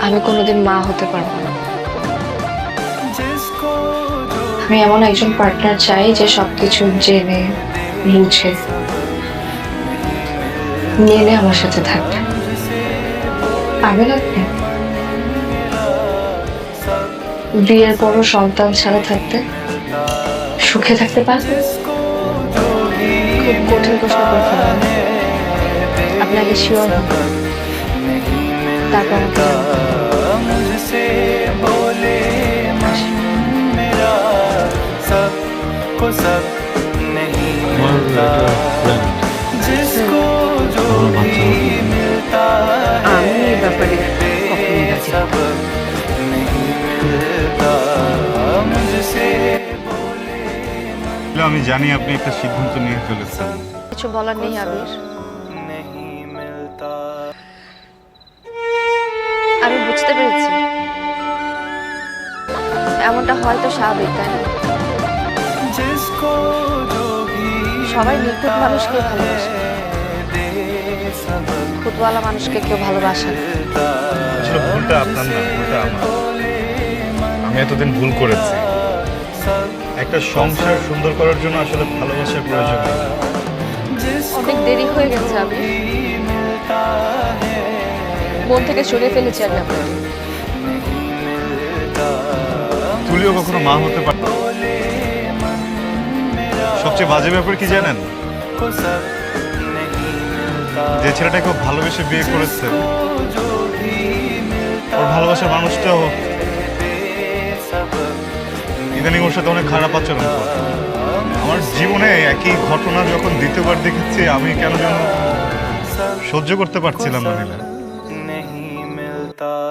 আমি কোনোদিন মা হতে পারবো না। আমি এমন একজন পার্টনার চাই যে সবকিছু জেনে বুঝে মেনে আমার সাথে থাকবে। পারবেন আপনি বিয়ের পরও সন্তান ছাড়া থাকতে, সুখে থাকতে পারবেন? খুব কঠিন প্রশ্ন করে ফেললাম। আপনি আগে শিওর হন, তারপর আমাকে আমি এই ব্যাপারে কখনোই রাজি না। আমি জানি আপনি একটা সিদ্ধান্ত নিয়ে ফেলেছেন। কিছু বলার নেই আবির, আমি বুঝতে পেরেছি এমনটা হয়তো স্বাভাবিক, তাই না? সবাই নিখুঁত মানুষকে ভালোবাসে, খুঁতওয়ালা মানুষকে কেউ ভালোবাসে না। আসলে ভুলটা আপনার না, ভুলটা আমার। আমি এতদিন ভুল করেছি। একটা সংসার সুন্দর করার জন্য আসলে ভালোবাসার প্রয়োজন নেই। অনেক দেরি হয়ে গেছে, আমি মন থেকে সরিয়ে ফেলেছি আমি আপনাকে। তুলিও কখনো মা হতে পারে। সবচেয়ে বাজে ব্যাপার কি জানেন? যে ছেলেটা খুব ভালোবেসে বিয়ে করেছে, ওর ভালোবাসার মানুষটাও ইদানিং ওর সাথে অনেক খারাপ আচরণ করে। আমার জীবনে একই ঘটনা যখন দ্বিতীয়বার দেখেছি, আমি কেন যেন সহ্য করতে পারছিলাম না।